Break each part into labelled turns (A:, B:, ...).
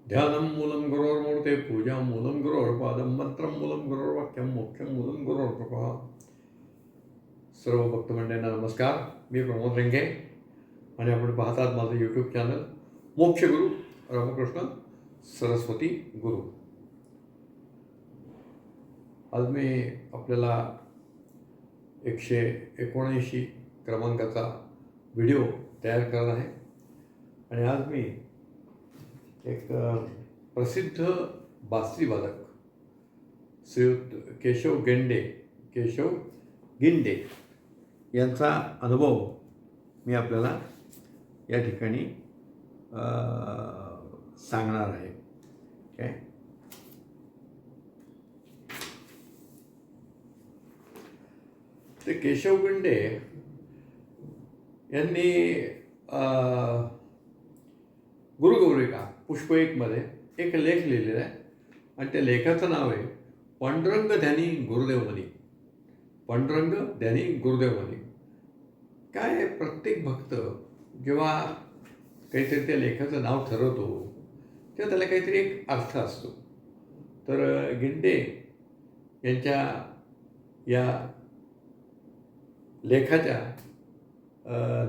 A: ध्यानं मूलं गुरोर्मूर्ते पूजा मूलं गुरोर्पादं मंत्रं मूलं गुरोर्वाक्यं मोक्षं मूलं गुरोर्कृपा. सर्व भक्त मंडळींना नमस्कार. मी प्रमोद रेंगे आणि आपण पाहतात माझं यूट्यूब चॅनल मोक्षगुरू रामकृष्ण सरस्वती गुरु. आज मी आपल्याला 179 क्रमांकाचा व्हिडिओ तयार करत आहे आणि आज मी एक प्रसिद्ध बासरीवादक श्रीयुत केशव गिंडे यांचा अनुभव मी आपल्याला या ठिकाणी सांगणार आहे. काय ते केशव गिंडे यांनी गुरुगौरिका पुष्प 1मध्ये एक लेख लिहिलेला आहे आणि त्या लेखाचं नाव आहे पांडुरंग ध्यानी गुरुदेवमनी. पांडुरंग ध्यानी गुरुदेवमनी. काय प्रत्येक भक्त जेव्हा काहीतरी त्या लेखाचं नाव ठरवतो तेव्हा त्याला काहीतरी एक अर्थ असतो. तर गिंडे यांच्या या लेखाच्या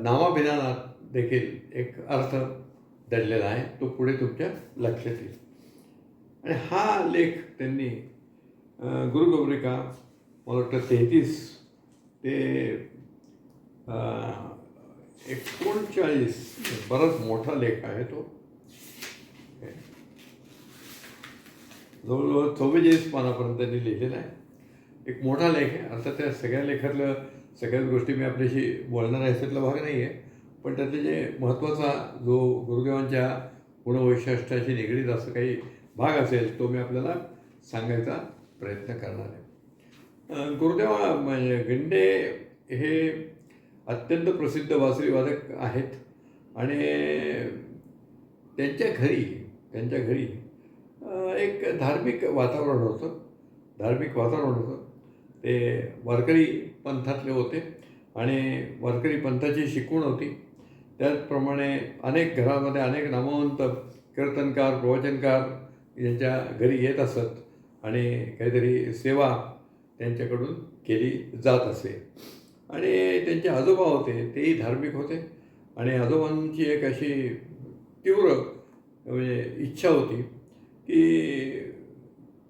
A: नामाभिधानात देखील एक अर्थ दडलेला आहे, तो पुढे तुमच्या लक्षात येईल. आणि हा लेख त्यांनी गुरुगौरिका मला वाटतं 33 ते 39 बराच मोठा लेख आहे तो. जवळजवळ 44 पानापर्यंत त्यांनी लिहिलेला आहे. एक मोठा लेख आहे. अर्थात त्या सगळ्या लेखातलं सगळ्याच गोष्टी मी आपल्याशी बोलणार आहे याच्यातला भाग नाही आहे, पण त्यातले जे महत्त्वाचा जो गुरुदेवांच्या गुणवैशिष्ट्याशी निगडीत असं काही भाग असेल तो मी आपल्याला सांगायचा प्रयत्न करणार आहे. गुरुदेवा म्हणजे गिंडे हे अत्यंत प्रसिद्ध बासरीवादक आहेत आणि त्यांच्या घरी एक धार्मिक वातावरण होतं. ते वारकरी पंथातले होते आणि वारकरी पंथाची शिकवण होती. त्याचप्रमाणे अनेक घरामध्ये अनेक नामवंत कीर्तनकार प्रवचनकार यांच्या घरी येत असत आणि काहीतरी सेवा त्यांच्याकडून केली जात असे. आणि त्यांचे आजोबा होते तेही धार्मिक होते आणि आजोबांची एक अशी तीव्र म्हणजे इच्छा होती की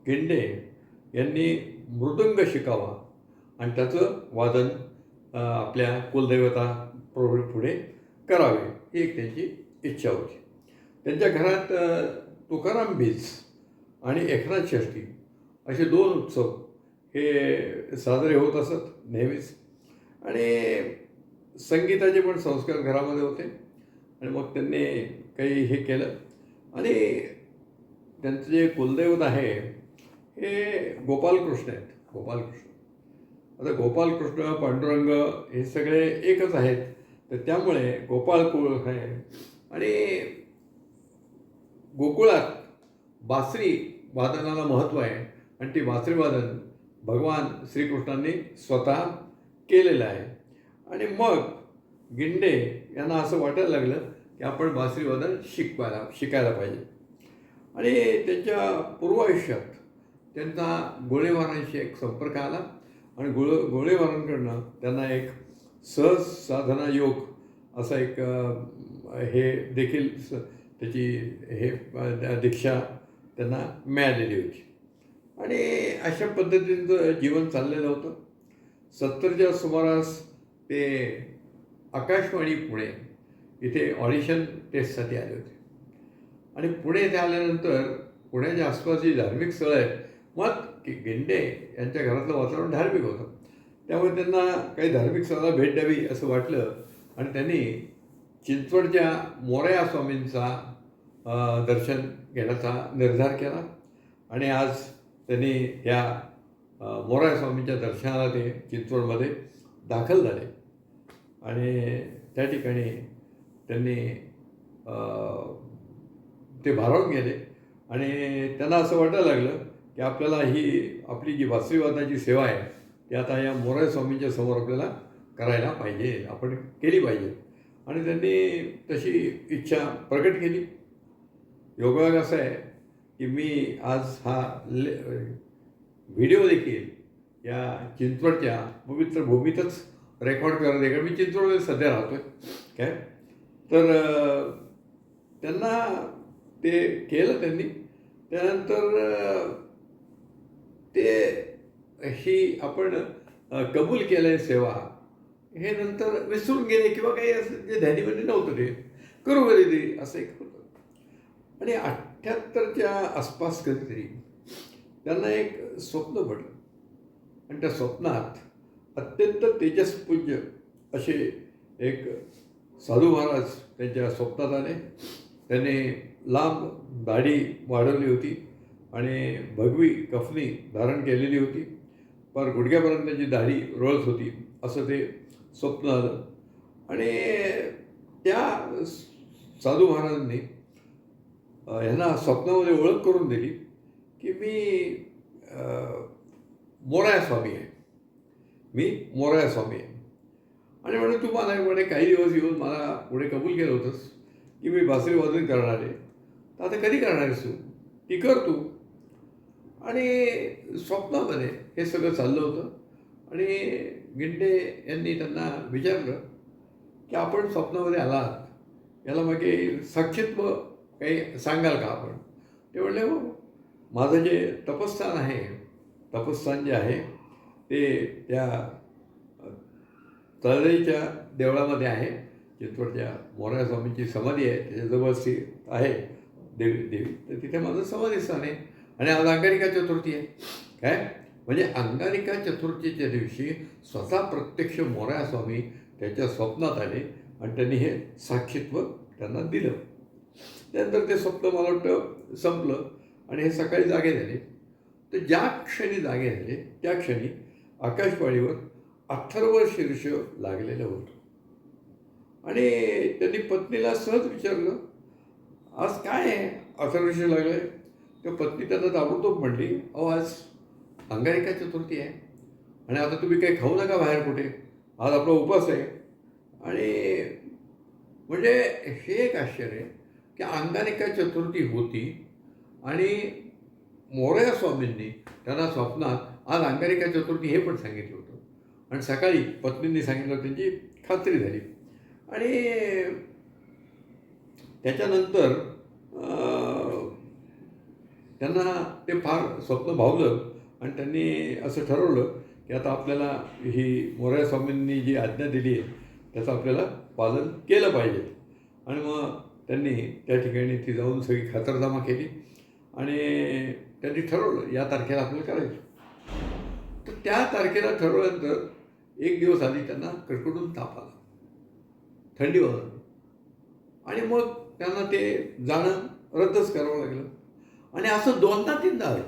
A: गिंडे यांनी मृदंग शिकावा आणि त्याचं वादन आपल्या कुलदैवता पुढे करावे, ही एक त्यांची इच्छा होती. त्यांच्या घरात तुकाराम बीज आणि एकनाथ षष्ठी असे 2 उत्सव हे साजरे होत असत नेहमीच. आणि संगीताचे पण संस्कार घरामध्ये होते. आणि मग त्यांनी काही हे केलं आणि त्यांचं जे कुलदैवत आहे हे गोपालकृष्ण आहेत. आता गोपालकृष्ण पांडुरंग हे सगळे एकच आहेत, तर त्यामुळे गोपाळकुळ आहे. आणि गोकुळात बासरी वादनाला महत्त्व आहे आणि ती बासरी वादन भगवान श्रीकृष्णांनी स्वतः केलेलं आहे. आणि मग गिंडे यांना असं वाटायला लागलं की आपण बासरी वादन शिकायला पाहिजे. आणि त्यांच्या पूर्व आयुष्यात त्यांचा गोळेवारांशी एक संपर्क आला आणि गोळेवारांकडनं त्यांना एक सहज साधना योग असा एक हे देखील त्याची हे दीक्षा त्यांना मिळालेली होती. आणि अशा पद्धतीचं जीवन चाललेलं होतं. 70च्या सुमारास ते आकाशवाणी पुणे इथे ऑडिशन टेस्टसाठी आले होते. आणि पुणे इथे आल्यानंतर पुण्याच्या आसपास जी धार्मिक स्थळं आहेत, मग गिंडे यांच्या घरातलं वातावरण धार्मिक होतं, त्यामुळे त्यांना काही धार्मिक स्थळाला भेट द्यावी असं वाटलं आणि त्यांनी चिंचवडच्या मोरया स्वामींचा दर्शन घेण्याचा निर्धार केला. आणि आज त्यांनी या मोरया स्वामींच्या दर्शनाला ते चिंचवडमध्ये दाखल झाले आणि त्या ठिकाणी त्यांनी ते भारावून गेले. आणि त्यांना असं वाटायला लागलं की आपल्याला ही आपली जी बासरीवादनाची सेवा आहे ती आता या मोरया स्वामींच्या समोर आपल्याला करायला पाहिजे, आपण केली पाहिजे. आणि त्यांनी तशी इच्छा प्रकट केली. योगायोग असा आहे की मी आज हा व्हिडिओ देखील या चिंचवडच्या पवित्र भूमीतच रेकॉर्ड करत आहे, कारण मी चिंचवडमध्ये सध्या राहतो आहे काय. तर त्यांना ते केलं त्यांनी. त्यानंतर ते ही आपण कबूल केलं आहे सेवा, हे नंतर विसरून गेले किंवा काही असं जे ध्यानीमध्ये नव्हतं ते करू कधीतरी असं एक होतं. आणि 78च्या आसपास कधीतरी त्यांना एक स्वप्न पडलं आणि त्या स्वप्नात अत्यंत तेजस्पूज्य असे एक साधू महाराज त्यांच्या स्वप्नात आले. त्याने लांब दाढी वाढवली होती आणि भगवी कफनी धारण केलेली होती, पर गुडघ्यापर्यंत त्यांची दाढी रोळत होती, असं ते स्वप्न आलं. आणि त्या साधू महाराजांनी ह्यांना स्वप्नामध्ये ओळख करून दिली की मी मोराया स्वामी आहे, मी मोराया स्वामी आहे. आणि म्हणे तू मला म्हणे काही दिवस येऊन मला पुढे कबूल केलं होतंस की मी बासरी वादन करणार आहे, तर आता कधी करणार आहेस तू, ती कर तू. आणि स्वप्नामध्ये हे सगळं चाललं होतं. आणि गिंडे यांनी त्यांना विचारलं की आपण स्वप्नामध्ये आलात, याला मग काही साक्षीत्व काही सांगाल का आपण. ते म्हणले हो, माझं जे तपस्थान आहे, तपस्थान जे आहे ते त्या तळजाईच्या देवळामध्ये आहे. चिंचवडच्या मोराया स्वामींची समाधी आहे, त्याच्याजवळची आहे देवी. तर तिथे माझं समाधीस्थान आहे. आणि आज अंगारिका चतुर्थी आहे काय. म्हणजे अंगारिका चतुर्थीच्या दिवशी स्वतः प्रत्यक्ष मोराया स्वामी त्याच्या स्वप्नात आले आणि त्यांनी हे साक्षीत्व त्यांना दिलं. त्यानंतर ते स्वप्न मला वाटतं संपलं आणि हे सकाळी जागे झाले. तर ज्या क्षणी जागे झाले त्या क्षणी आकाशवाणीवर अथर्व शीर्ष लागलेलं होतं. आणि त्यांनी पत्नीला सहज विचारलं, आज काय आहे अथर्व शीर्ष लागलं आहे. तर पत्नी त्यांना ताबडतोब म्हणली, अहो आज अंगारिका चतुर्थी आहे आणि आता तुम्ही काही खाऊ नका बाहेर कुठे, आज आपला उपवास आहे. आणि म्हणजे हे एक आश्चर्य आहे की अंगारिका चतुर्थी होती आणि मोरया स्वामींनी त्यांना स्वप्नात आज अंगारिका चतुर्थी हे पण सांगितलं होतं. आणि सकाळी पत्नींनी सांगितलं, त्यांची खात्री झाली. आणि त्याच्यानंतर त्यांना ते फार स्वप्न भावलं आणि त्यांनी असं ठरवलं की आता आपल्याला ही मोरया स्वामींनी जी आज्ञा दिली आहे त्याचं आपल्याला पालन केलं पाहिजे. आणि मग त्यांनी त्या ठिकाणी ती जाऊन सगळी खातरजमा केली आणि त्यांनी ठरवलं या तारखेला आपल्याला करायचं. तर त्या तारखेला ठरवल्यानंतर एक दिवस आधी त्यांना कडकडून ताप आला, थंडी वाजली आणि मग त्यांना ते जाणं रद्दच करावं लागलं. आणि असं दोनदा तीनदा आलं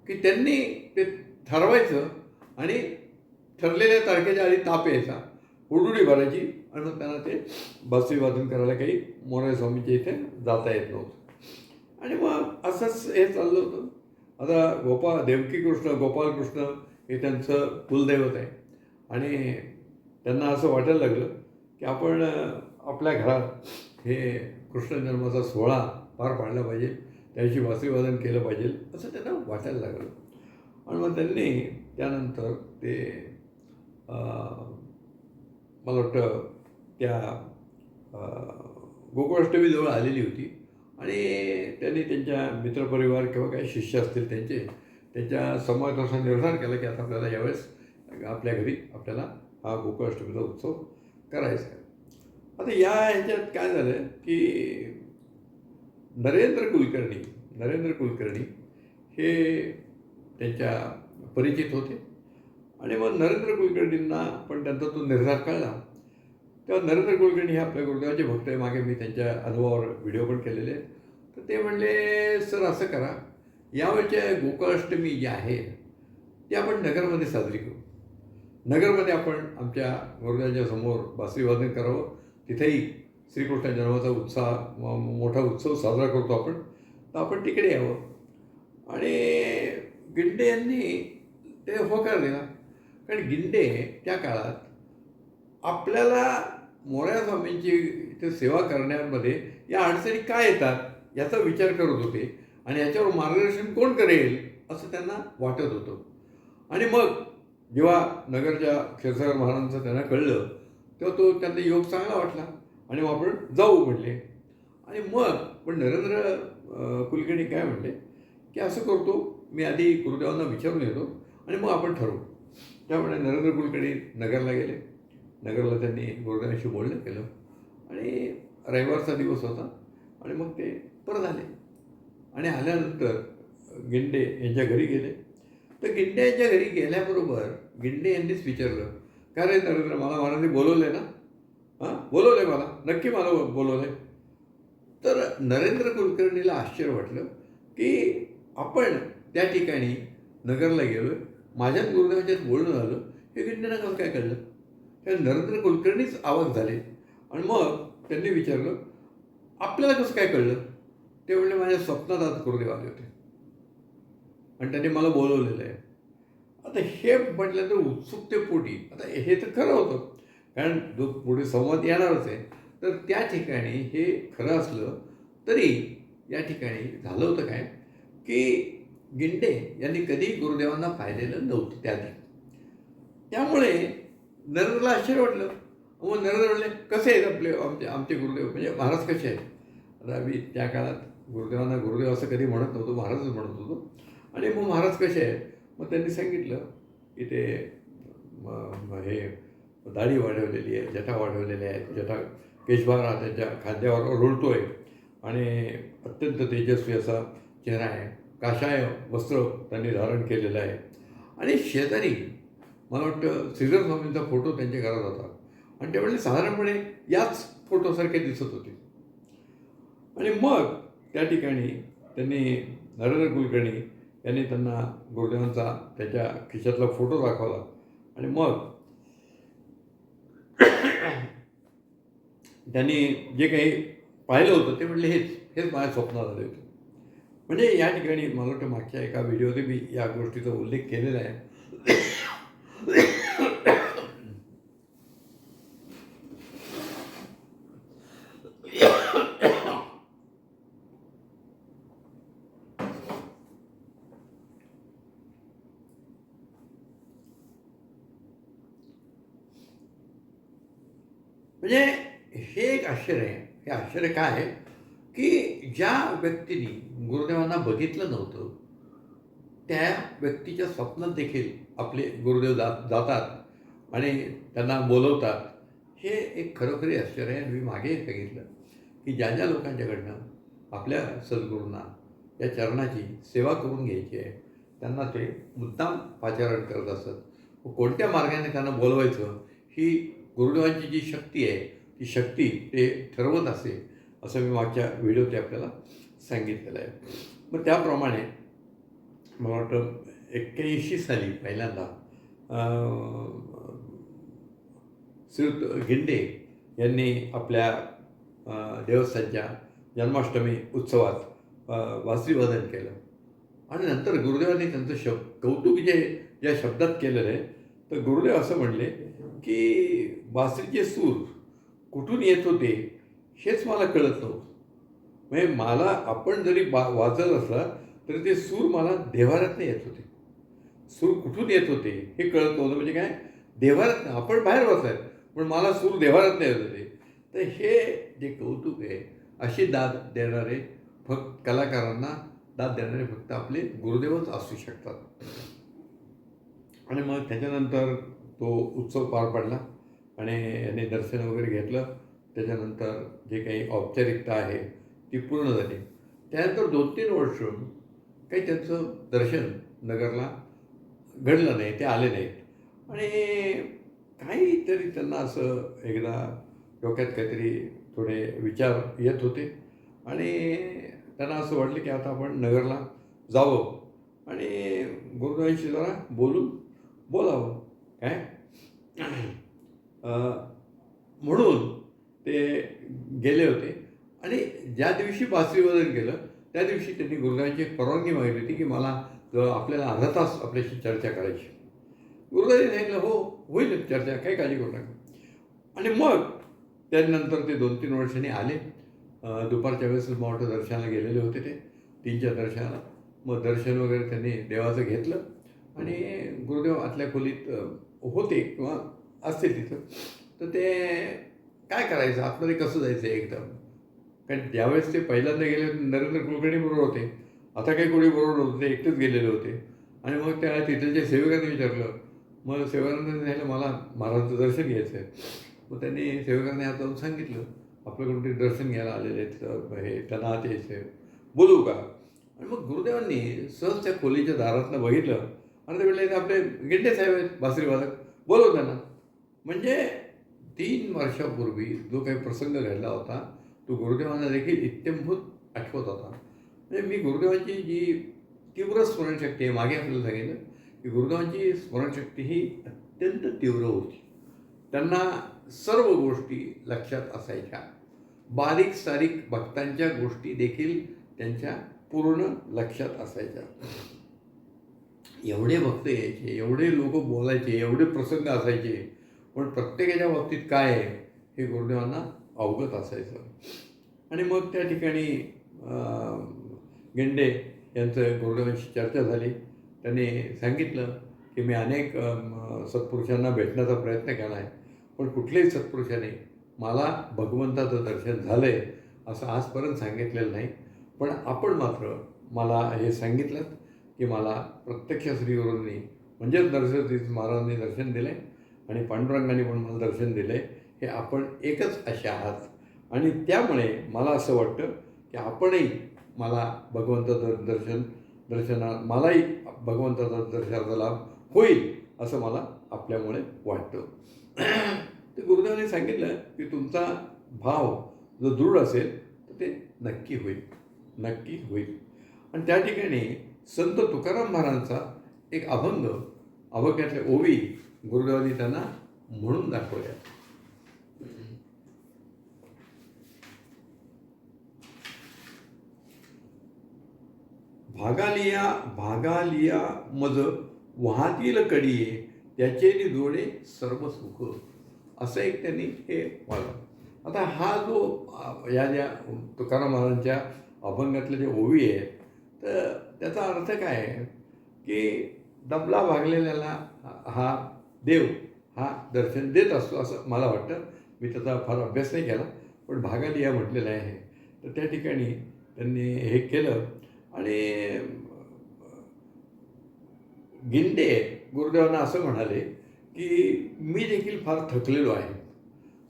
A: की त्यांनी ते ठरवायचं आणि ठरलेल्या तारखेच्या आधी ताप यायचा, उडुडी भरायची आणि मग त्यांना ते बासरी वादन करायला काही मोरया स्वामीच्या इथे जाता येत नव्हतं. आणि मग असंच हे चाललं होतं. आता देवकी कृष्ण गोपालकृष्ण हे त्यांचं कुलदैवत आहे आणि त्यांना असं वाटायला लागलं की आपण आपल्या घरात हे कृष्ण जन्माचा सोहळा पार पाडला पाहिजे, त्याची बासरी वादन केलं पाहिजे असं त्यांना वाटायला लागलं. आणि मग त्यांनी त्यानंतर ते मला वाटतं त्या गोकुळाष्टमीजवळ आलेली होती आणि त्यांनी त्यांच्या मित्रपरिवार किंवा काही शिष्य असतील त्यांच्या समाजाचा निर्धार केला की आता आपल्याला यावेळेस आपल्या घरी आपल्याला हा गोकुळाष्टमीचा उत्सव करायचा आहे. आता या ह्याच्यात काय झालं की नरेंद्र कुलकर्णी हे त्यांच्या परिचित होते. आणि मग नरेंद्र कुलकर्णींना पण त्यांचा तो निर्धार कळला. तेव्हा नरेंद्र कुलकर्णी हे आपल्या गुरुदेवाचे भक्त आहे, मागे मी त्यांच्या अनुभवावर व्हिडिओ पण केलेले आहेत. तर ते म्हणले, सर असं करा, यावेळच्या गोकुळाष्टमी जी आहे ती आपण नगरमध्ये साजरी करू. नगरमध्ये आपण आमच्या गुरुदेवाच्या समोर बासरी वादन करावं, तिथेही श्रीकृष्ण जन्माचा मोठा उत्सव साजरा करतो आपण, तर आपण तिकडे यावं. आणि गिंडे यांनी ते होकार दिला. कारण गिंडे त्या काळात आपल्याला मोरया स्वामींची इथे सेवा करण्यामध्ये या अडचणी काय येतात याचा विचार करत होते आणि याच्यावर मार्गदर्शन कोण करेल असं त्यांना वाटत होतं. आणि मग जेव्हा नगरच्या क्षीरसागर महाराजांचं त्यांना कळलं तेव्हा त्यांना योग चांगला वाटला आणि मग आपण जाऊ म्हणले. आणि मग पण नरेंद्र कुलकर्णी काय म्हणले की असं करतो, मी आधी गुरुदेवांना विचारून येतो आणि मग आपण ठरवू. त्यामुळे नरेंद्र कुलकर्णी नगरला गेले. नगरला त्यांनी गुरुदेवांशी बोलणं केलं आणि रविवारचा दिवस होता आणि मग ते परत आले. आणि आल्यानंतर गिंडे यांच्या घरी गेले. तर गिंडे यांच्या घरी गेल्याबरोबर गिंडे यांनीच विचारलं, का रे नरेंद्र, मला महाराजांनी बोलवलं ना? बोलवलं आहे मला, नक्की मला बोलवलं आहे. तर नरेंद्र कुलकर्णीला आश्चर्य वाटलं की आपण त्या ठिकाणी नगरला गेलो आहे, माझ्याच गुरुदेवांच्यात बोलणं झालं, हे गिंडेंना कसं काय कळलं? त्या नरेंद्र कुलकर्णीच आवाज झाले आणि मग त्यांनी विचारलं, आपल्याला कसं काय कळलं? ते म्हणले, माझ्या स्वप्नात आज गुरुदेव आले होते आणि त्यांनी मला बोलवलेलं आहे. आता हे म्हटलं तर उत्सुकतेपोटी, आता हे तर खरं होतं, कारण जो पुढे संवाद येणारच आहे. तर त्या ठिकाणी हे खरं असलं तरी या ठिकाणी झालं होतं काय की गिंडे यांनी कधी गुरुदेवांना पाहिलेलं नव्हतं त्याआधी. त्यामुळे नरेंद्रला आश्चर्य वाटलं. मग नरेंद्र म्हणले, कसे आहेत आपले आमचे गुरुदेव, म्हणजे महाराज कसे आहेत? आता आम्ही त्या काळात गुरुदेवांना गुरुदेव असं कधी म्हणत नव्हतो, महाराजच म्हणत होतो. आणि मग महाराज कसे आहेत? मग त्यांनी सांगितलं की ते हे दाढी वाढवलेली आहे, जटा वाढवलेल्या आहेत, जटा केशभार हा त्यांच्या खांद्यावर रुळतो आहे आणि अत्यंत तेजस्वी असा चेहरा आहे, काशाय वस्त्र त्यांनी धारण केलेलं आहे. आणि शेजारी मला वाटतं श्रीधर स्वामींचा फोटो त्यांच्या घरात होता आणि त्यावेळी साधारणपणे याच फोटोसारखे दिसत होते. आणि मग त्या ठिकाणी त्यांनी नरेंद्र कुलकर्णी यांनी त्यांना गुरुदेवांचा त्याच्या खिशातला फोटो दाखवला आणि मग त्यांनी जे काही पाहिलं होतं ते म्हणले, हेच माझ्या स्वप्नात आले होते. म्हणजे या ठिकाणी मला वाटतं मागच्या एका व्हिडिओमध्ये मी या गोष्टीचा उल्लेख केलेला आहे. म्हणजे हे एक आश्चर्य आहे. हे आश्चर्य काय आहे की ज्या व्यक्तीने गुरुदेवांना बघितलं नव्हतं त्या व्यक्तीच्या स्वप्नात देखील आपले गुरुदेव जातात आणि त्यांना बोलवतात. हे एक खरोखरी आश्चर्य आहे. मी मागे सांगितलं की ज्या ज्या लोकांच्याकडनं आपल्या सद्गुरूंना या चरणाची सेवा करून घ्यायची आहे त्यांना ते मुद्दाम पाचारण करत असत. कोणत्या मार्गाने त्यांना बोलवायचं ही गुरुदेवांची जी शक्ती आहे ती शक्ती ते ठरवत असे, असं मी मागच्या व्हिडिओत आपल्याला सांगितलेलं आहे. मग त्याप्रमाणे मला वाटतं 81 साली पहिल्यांदा श्री गिंडे यांनी आपल्या देवस्थानच्या जन्माष्टमी उत्सवात वासरीवादन केलं आणि नंतर गुरुदेवांनी त्यांचं कौतुक ज्या शब्दात केलेलं आहे, तर गुरुदेव असं म्हणले की बासरीचे सूर कुठून येत होते हेच मला कळत नव्हतं. म्हणजे मला आपण जरी वाजत असला तरी ते सूर मला देव्हाऱ्यातनं येत होते. सूर कुठून येत होते हे कळत नव्हतं. म्हणजे काय, देव्हाऱ्यातनं आपण बाहेर बसायचं पण मला सूर देव्हाऱ्यातनं येत होते. तर हे जे कौतुक आहे, अशी दाद देणारे फक्त कलाकारांना दाद देणारे फक्त आपले गुरुदेवच असू शकतात. आणि मग त्याच्यानंतर तो उत्सव पार पडला आणि यांनी दर्शन वगैरे घेतलं. त्याच्यानंतर जे काही औपचारिकता आहे ती पूर्ण झाली. त्यानंतर 2-3 वर्ष काही त्यांचं दर्शन नगरला घडलं नाही, ते आले नाहीत. आणि काहीतरी त्यांना असं एकदा डोक्यात काहीतरी थोडे विचार येत होते आणि त्यांना असं वाटलं की आता आपण नगरला जावं आणि गुरुदेवांशी जरा बोलावं काय. म्हणून ते गेले होते आणि ज्या दिवशी बासरीवादन केलं त्या दिवशी त्यांनी गुरुदेवांची परवानगी मागितली होती की मला आपल्याला अर्धा तास आपल्याशी चर्चा करायची. गुरुदेवांनी सांगितलं, हो होईल चर्चा, काही काळजी करू नका. आणि मग त्यानंतर ते 2-3 वर्षांनी आले दुपारच्या वेळेस मला वाटतं दर्शनाला गेलेले होते ते 3च्या दर्शनाला. मग दर्शन वगैरे त्यांनी देवाचं घेतलं आणि गुरुदेव आतल्या खोलीत होते किंवा असतील तिथं. तर ते काय करायचं, आतमध्ये कसं जायचं एकदम, कारण ज्यावेळेस ते पहिल्यांदा गेले नरेंद्र कुलकर्णी बरोबर होते, आता काही कोणी बरोबर नव्हतं, ते एकटेच गेलेले होते. आणि मग त्या तिथलच्या सेवकांनी विचारलं, मग सेवकांना सांगितलं मला महाराजांचं दर्शन घ्यायचं आहे. मग त्यांनी सेवकांनी हात जाऊन सांगितलं आपल्याकडून ते दर्शन घ्यायला आलेले आहेत, हे त्यांना आत यायचं आहे, बोलू का. आणि मग गुरुदेवांनी सहज त्या खोलीच्या दारातनं बघितलं आणि ते म्हटलं आपले गिंडे साहेब आहेत बासरी वादक, बोलव त्यांना. म्हणजे 3 वर्षापूर्वी जो काही प्रसंग घडला होता तो गुरुदेवांना देखील इत्यंभूत आठवत होता. म्हणजे मी गुरुदेवांची जी तीव्र स्मरणशक्ती आहे, मागे आपल्याला सांगितलं की गुरुदेवांची स्मरणशक्ती ही अत्यंत तीव्र होती. त्यांना सर्व गोष्टी लक्षात असायच्या, बारीक सारीक भक्तांच्या गोष्टी देखील त्यांच्या पूर्ण लक्षात असायच्या. एवढे भक्त यायचे, एवढे लोक बोलायचे, एवढे प्रसंग असायचे, पण प्रत्येकाच्या बाबतीत काय आहे हे गुरुदेवांना अवगत असायचं. आणि मग त्या ठिकाणी गेंडे यांचं गुरुदेवांशी चर्चा झाली. त्यांनी सांगितलं की मी अनेक सत्पुरुषांना भेटण्याचा प्रयत्न केला आहे, पण कुठल्याही सत्पुरुषाने मला भगवंताचं दर्शन झालं आहे असं आजपर्यंत सांगितलेलं नाही. पण आपण मात्र मला हे सांगितलं की मला प्रत्यक्ष श्रीगुरूंनी म्हणजेच नरसिंह महाराजांनी दर्शन दिले आणि पांडुरंगाने पण मला दर्शन दिले, हे आपण एकच असे आहात. आणि त्यामुळे मला असं वाटतं की आपणही मला भगवंताचं मलाही भगवंताचा दर्शनाचा लाभ होईल असं मला आपल्यामुळे वाटतं. तर गुरुदेवांनी सांगितलं की तुमचा भाव जो दृढ असेल तर ते नक्की होईल, नक्की होईल. आणि त्या ठिकाणी संत तुकाराम महाराजांचा एक अभंग, अभंगातल्या ओवी गुरुदेवांनी त्यांना म्हणून दाखवल्या. भागालिया मज वाहतील कडिये त्याचे जोडे सर्व सुख, असं एक त्यांनी हे वाला. आता हा जो या ज्या तुकाराम महाराजांच्या अभंगातले जे ओवी आहेत तर त्याचा अर्थ काय आहे की दबला भागलेल्याला हा देव हा दर्शन देत असतो असं मला वाटतं. मी त्याचा फार अभ्यास नाही केला, पण भागालिया म्हटलेलं आहे. तर त्या ठिकाणी त्यांनी हे केलं. आणि गिंडे गुरुदेवांना असं म्हणाले की मी देखील फार थकलेलो आहे,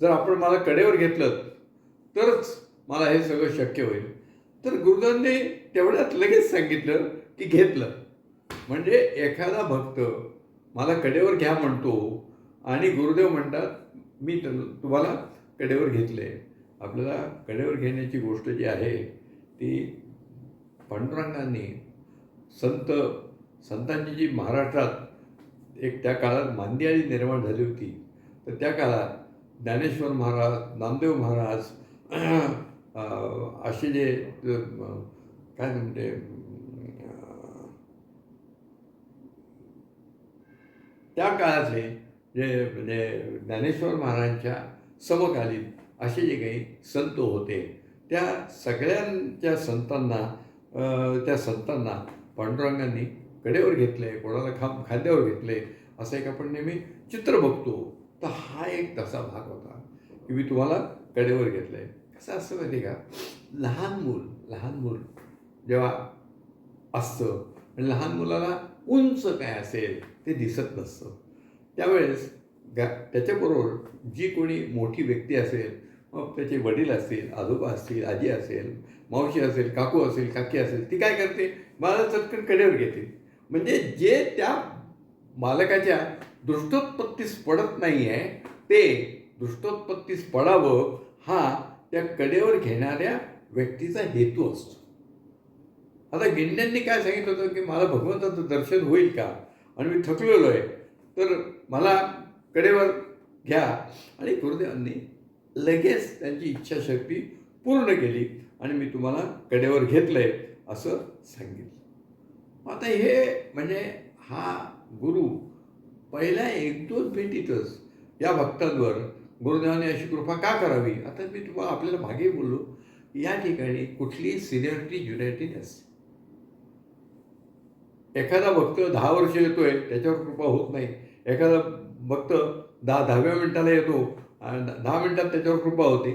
A: जर आपण मला कडेवर घेतलं तरच मला हे सगळं शक्य होईल. तर गुरुदेवांनी तेवढ्यात लगेच सांगितलं की घेतलं. म्हणजे एखादा भक्त मला कडेवर घ्या म्हणतो आणि गुरुदेव म्हणतात मी तुम्हाला कडेवर घेतले. आपल्याला कडेवर घेण्याची गोष्ट जी आहे ती पांडुरंगांनी संतांची जी महाराष्ट्रात एक त्या काळात मांदियाळी निर्माण झाली होती, तर त्या काळात ज्ञानेश्वर महाराज, नामदेव महाराज असे जे काय म्हणते त्या काळातले जे म्हणजे ज्ञानेश्वर महाराजांच्या समकालीन असे जे काही संत होते त्या सगळ्यांच्या त्या संतांना पांडुरंगांनी कडेवर घेतले, कोणाला खांद्यावर घेतले असं एक आपण नेहमी चित्र बघतो. तर हा एक तसा भाग होता की मी तुम्हाला कडेवर घेतलं आहे. कसं असतं माहिती का, लहान मूल जेव्हा असतं आणि लहान मुलाला उंच काय असेल ते दिसत नसतं, त्यावेळेस त्याच्याबरोबर जी कोणी मोठी व्यक्ती असेल, मग त्याचे वडील असतील, आजोबा असतील, आजी असेल, मावशी असेल, काकू असेल, काकी असेल, ती काय करते, मला चटकन कडेवर घेते. म्हणजे जे त्या मालकाच्या दृष्टोत्पत्तीस पडत नाही आहे ते दृष्टोत्पत्तीस पडावं हा त्या कडेवर घेणाऱ्या व्यक्तीचा हेतू असतो. आता गिंड्यांनी काय सांगितलं होतं की मला भगवंताचं दर्शन होईल का आणि मी थकलेलो आहे तर मला कडेवर घ्या. आणि गुरुदेवांनी लगेच त्यांची इच्छाशक्ती पूर्ण केली आणि मी तुम्हाला कडेवर घेतलं आहे असं सांगितलं. आता हे म्हणजे हा गुरु पहिल्या 1-2 भेटीतच या भक्तांवर गुरुदेवाने अशी कृपा का करावी. आता मी तुम्हाला आपल्याला मागे बोललो या ठिकाणी कुठलीही सिनियरिटी ज्युनियरिटी नसते. एखादा भक्त 10 वर्ष येतोय त्याच्यावर कृपा होत नाही. एखादा भक्त 10व्या मिनिटाला येतो आणि 10 मिनिटात त्याच्यावर कृपा होते.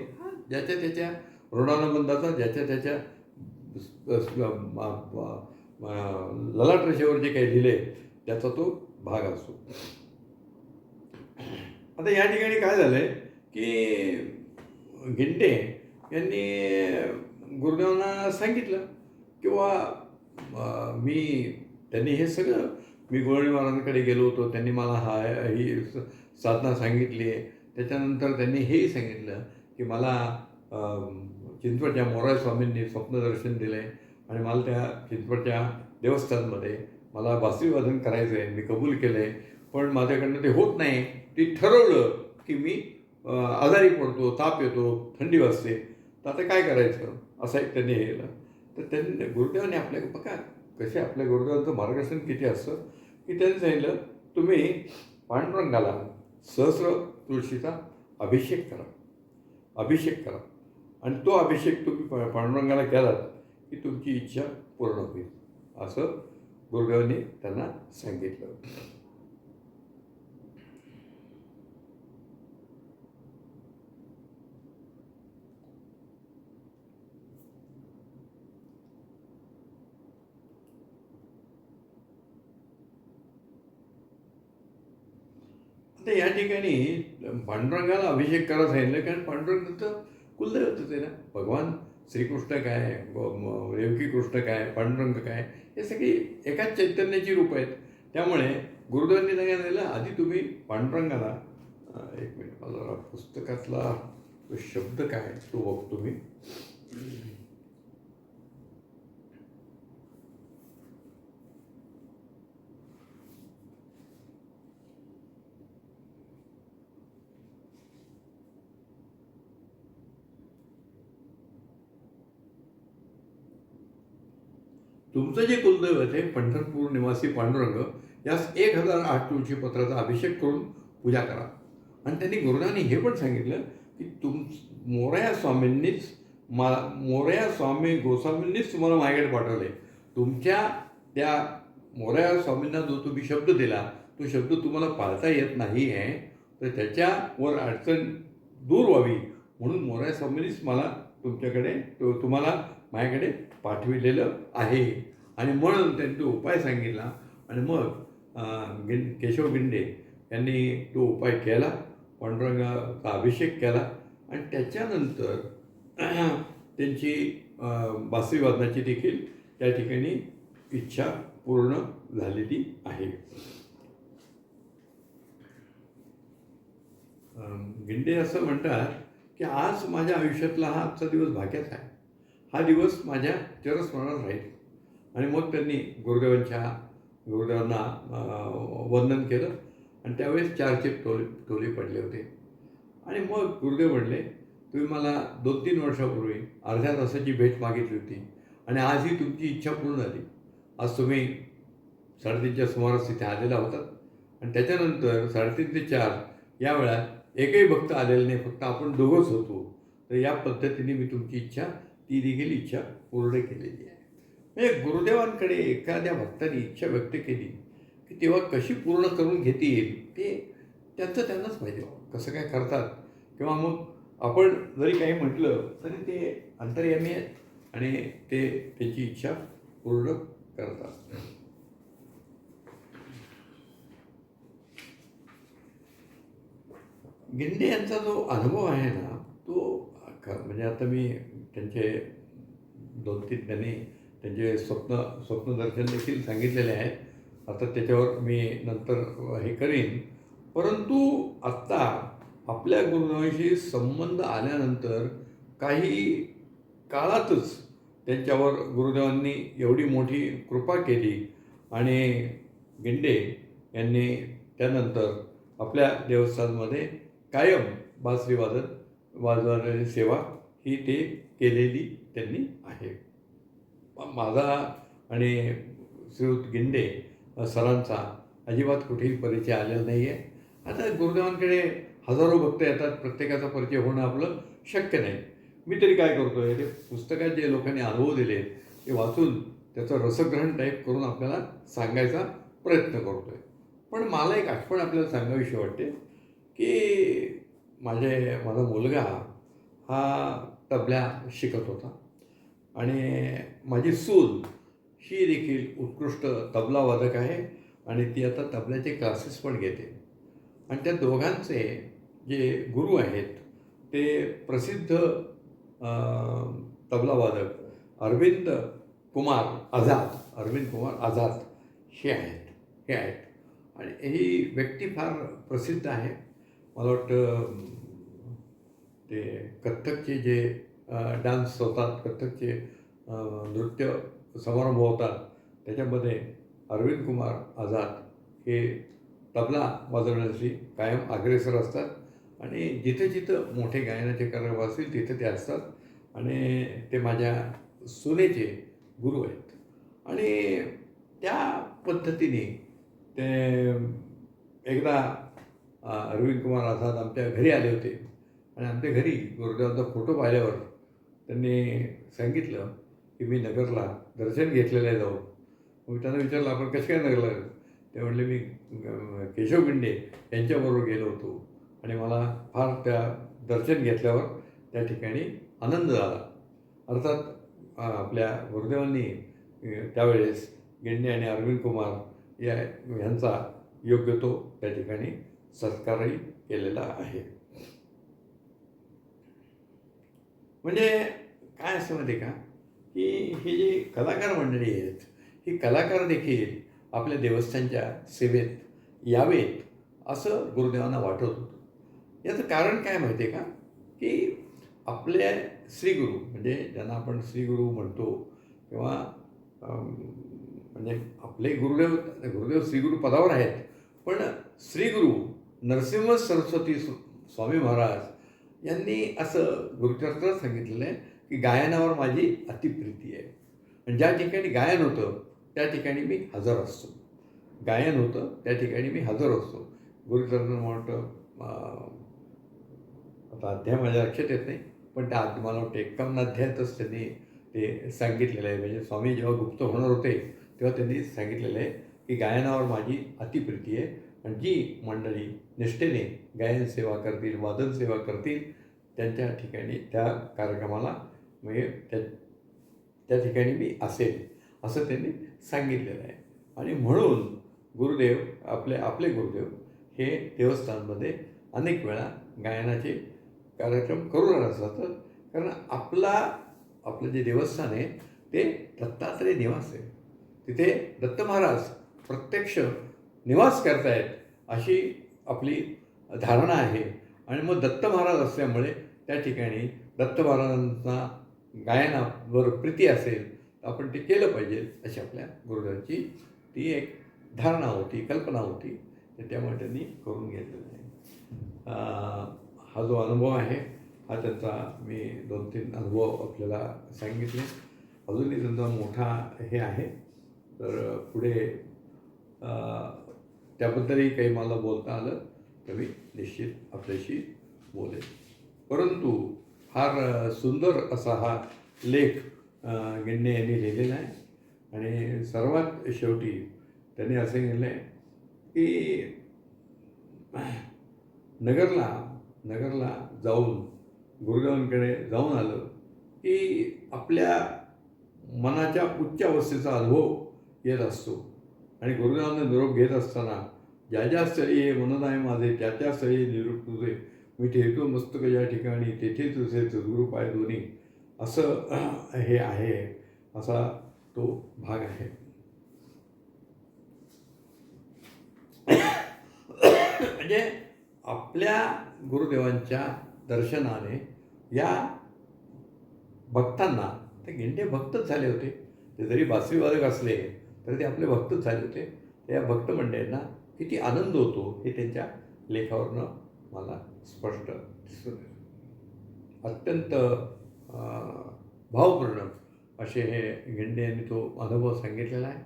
A: ज्याच्या त्याच्या ऋणानुबंधाचा ज्याच्या त्याच्या ललाट रेषेवर जे काही लिहिले त्याचा तो भाग असतो. आता या ठिकाणी काय झालंय की गिंडे यांनी गुरुदेवांना सांगितलं किंवा त्यांनी हे सगळं मी गोळणी महाराजांकडे गेलो होतो, त्यांनी मला ही साधना सांगितली आहे. त्याच्यानंतर त्यांनी हेही सांगितलं की मला चिंचवडच्या मोराय स्वामींनी स्वप्नदर्शन दिलं आहे आणि मला त्या चिंचवडच्या देवस्थानमध्ये मला बासरीवादन करायचं आहे, मी कबूल केलं आहे, पण माझ्याकडनं ते होत नाही. ती ठरवलं की मी आजारी पडतो, ताप येतो, थंडी वाजते, तर आता काय करायचं असं एक त्यांनी हे केलं. तर त्यांनी गुरुदेवांनी आपल्या बघा कसे आपल्या गुरुदेवांचं मार्गदर्शन किती असतं की त्यांनी सांगितलं तुम्ही पांडुरंगाला सहस्र तुळशीचा अभिषेक करा आणि तो अभिषेक तुम्ही पांडुरंगाला केलात की तुमची इच्छा पूर्ण होईल असं गुरुदेवांनी त्यांना सांगितलं. आता या ठिकाणी पांडुरंगाला अभिषेक करायला सांगितलं कारण पांडुरंगाचं कुलदैवतच आहे ना. भगवान श्रीकृष्ण काय, देवकी कृष्ण काय, पांडुरंग काय, हे सगळी एकाच चैतन्याची रूप आहेत. त्यामुळे गुरुदेवांनी सांगितलेलं आधी तुम्ही पांडुरंगाला एक मिनिट मला पुस्तकातला तो शब्द काय तो बघतो मी. तुमचं जे कुलदैवत आहे पंढरपूर निवासी पांडुरंग यास 1008 तुळशीपत्राचा अभिषेक करून पूजा करा. आणि त्यांनी गुरुदानी हे पण सांगितलं की मोरया स्वामी गोस्वामींनीच तुम्हाला माझ्याकडे पाठवले. तुमच्या त्या मोरया स्वामींना जो तुम्ही शब्द दिला तो शब्द तुम्हाला पाळता येत नाही आहे, तर त्याच्यावर अडचण दूर व्हावी म्हणून मोरया स्वामींनीच मला तुम्हाला माझ्याकडे पाठविलेलं आहे. आणि म्हणून त्यांनी तो उपाय सांगितला आणि मग केशव गिंडे यांनी तो उपाय केला, पांडुरंगाचा अभिषेक केला आणि त्याच्यानंतर त्यांची बासरी वादनाची देखील त्या ठिकाणी इच्छा पूर्ण झालेली आहे. गिंडे असं म्हणतात की आज माझ्या आयुष्यातला हा आजचा दिवस भाग्याचा आहे, हा दिवस माझ्या चिरस्मरणात राहील. आणि मग त्यांनी गुरुदेवांना वंदन केलं आणि त्यावेळेस 4 टोले पडले होते. आणि मग गुरुदेव म्हणले तुम्ही मला 2-3 वर्षापूर्वी अर्ध्या तासाची भेट मागितली होती आणि आजही तुमची इच्छा पूर्ण झाली. आज तुम्ही 3:30च्या सुमारास तिथे आलेला होतात आणि त्याच्यानंतर 3:30 ते 4 या वेळात एकही भक्त आलेला नाही, फक्त आपण दोघंच होतो. तर या पद्धतीने मी तुमची इच्छा ती देखील इच्छा पूर्ण केलेली आहे. म्हणजे गुरुदेवांकडे एखाद्या भक्ताने इच्छा व्यक्त केली की तेव्हा कशी पूर्ण करून घेता येईल ते त्यांनाच माहिती कसं काय करतात. किंवा मग आपण जरी काही म्हटलं तरी ते अंतर्यामी आहेत आणि ते त्यांची इच्छा पूर्ण करतात. गिंडे यांचा जो अनुभव आहे ना तो म्हणजे आता मी त्यांचे 2-3 त्यांचे स्वप्नदर्शन देखील सांगितलेले आहेत. आता त्याच्यावर मी नंतर हे करीन. परंतु आत्ता आपल्या गुरुदेवांशी संबंध आल्यानंतर काही काळातच त्यांच्यावर गुरुदेवांनी एवढी मोठी कृपा केली आणि गिंडे यांनी त्यानंतर आपल्या देवस्थानमध्ये कायम बासरी वाजवण्याची सेवा ही ते केलेली त्यांनी आहे. माझा आणि श्रीयुत गिंडे सरांचा अजिबात कुठेही परिचय आलेला नाही आहे. आता गुरुदेवांकडे हजारो भक्त येतात, प्रत्येकाचा परिचय होणं आपलं शक्य नाही. मी तरी काय करतो आहे, ते पुस्तकात जे लोकांनी अनुभव दिले ते वाचून त्याचं रसग्रहण टाईप करून आपल्याला सांगायचा प्रयत्न करतो आहे. पण मला एक आठवण आपल्याला सांगावीशी वाटते की माझा मुलगा हा तबला शिकत होता आणि माझी सून ही देखील उत्कृष्ट तबला वादक आहे आणि ती आता तबल्याचे क्लासेस पण घेते. आणि त्या दोघांचे जे गुरु आहेत ते प्रसिद्ध तबलावादक अरविंद कुमार आझाद हे आहेत आणि ही व्यक्ती फार प्रसिद्ध आहे. मला वाटतं ते कथ्थकचे जे डान्स होतात, कथ्थकचे नृत्य समारंभ होतात, त्याच्यामध्ये अरविंद कुमार आझाद हे तबला वाजवण्यासाठी कायम अग्रेसर असतात आणि जिथे जिथं मोठे गायनाचे कार्यक्रम असतील तिथे ते असतात आणि ते माझ्या सुनेचे गुरु आहेत. आणि त्या पद्धतीने ते एकदा अरविंद कुमार आझाद आमच्या घरी आले होते आणि आमच्या घरी गुरुदेवांचा फोटो पाहिल्यावर त्यांनी सांगितलं की मी नगरला दर्शन घेतलेलं आहे जाऊन. मग त्यांना विचारलं, आपण कसं काय नगरला? ते म्हणले, मी केशव गिंडे यांच्याबरोबर गेलो होतो आणि मला फार त्या दर्शन घेतल्यावर त्या ठिकाणी आनंद झाला. अर्थात आपल्या गुरुदेवांनी त्यावेळेस गिंडे आणि अरविंद कुमार यांचा योग्य तो त्या ठिकाणी सत्कारही केलेला आहे. म्हणजे काय असं माहिती का की ही जी कलाकार मंडळी आहेत, ही कलाकार देखील आपल्या देवस्थानच्या सेवेत यावेत असं गुरुदेवांना वाटत होतं. याचं कारण काय माहिती आहे का की आपले श्रीगुरू, म्हणजे ज्यांना आपण श्रीगुरू म्हणतो किंवा म्हणजे आपले गुरुदेव श्रीगुरू पदावर आहेत, पण श्रीगुरू नरसिंह सरस्वती स्वामी महाराज यांनी असं गुरुचरित्रात सांगितलेलं आहे की गायनावर माझी अतिप्रीती आहे आणि ज्या ठिकाणी गायन होतं त्या ठिकाणी मी हजर असतो. गुरुचरित्र म्हणतं, आता अध्याय माझ्या लक्षात येत नाही, पण त्या मला वाटतं 51 अध्यायातच त्यांनी ते सांगितलेलं आहे. म्हणजे स्वामी जेव्हा गुप्त होणार होते तेव्हा त्यांनी सांगितलेलं आहे की गायनावर माझी अतिप्रीती आहे आणि जी मंडळी निष्ठेने गायन सेवा करतील, वादन सेवा करतील, त्यांच्या ठिकाणी त्या कार्यक्रमाला म्हणजे त्या ठिकाणी मी असेल असं त्यांनी सांगितलेलं आहे. आणि म्हणून गुरुदेव आपले गुरुदेव हे देवस्थानमध्ये अनेक वेळा गायनाचे कार्यक्रम करून असतात. कारण आपलं जे देवस्थान आहे ते दत्तात्रय निवास आहे. तिथे दत्त महाराज प्रत्यक्ष निवास करतायत अशी आपली धारणा आहे. आणि मग दत्त महाराज असल्यामुळे त्या ठिकाणी दत्त महाराजांचा गायनावर प्रीती असेल तर आपण ते केलं पाहिजे अशी आपल्या गुरुदेवांची ती एक धारणा होती, कल्पना होती. त्यामुळे त्यांनी करून घेतलेलं आहे. हा जो अनुभव आहे हा त्यांचा मी 2-3 अनुभव आपल्याला सांगितले. अजूनही त्यांचा मोठा हे आहे, तर पुढे त्याबद्दलही काही मला बोलता आलं तर मी निश्चित आपल्याशी बोलेन. परंतु फार सुंदर असा हा लेख गिंडे यांनी लिहिलेला आहे. आणि सर्वात शेवटी त्यांनी असं लिहिलं आहे की नगरला जाऊन गुरुदेवांकडे जाऊन आलं की आपल्या मनाच्या उच्च अवस्थेचा अनुभव येत असतो. आणि गुरुदेवांना निरोप घेत असताना, ज्या ज्या स्थळी हे मनन आहे माझे त्या त्या स्थळी निरोप तुझे, मी ठेवतो मस्तक या ठिकाणी तेथे तुझे सद्गुरू पाय दोन्ही, असं हे आहे, असा तो भाग आहे. म्हणजे आपल्या गुरुदेवांच्या दर्शनाने या भक्तांना, ते गिंडे भक्तच झाले होते, ते जरी बासरीवादक असले तरी ते आपले भक्तच झाले होते. त्या भक्त मंडळींना किती आनंद होतो हे त्यांच्या लेखावरनं मला स्पष्ट दिसून येतं. अत्यंत भावपूर्ण असे हे गिंडे यांनी तो अनुभव सांगितलेला आहे.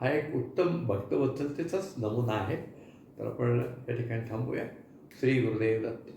A: हा एक उत्तम भक्तवत्सलतेचाच नमुना आहे. तर आपण या ठिकाणी थांबूया. श्री गुरुदेव दत्त.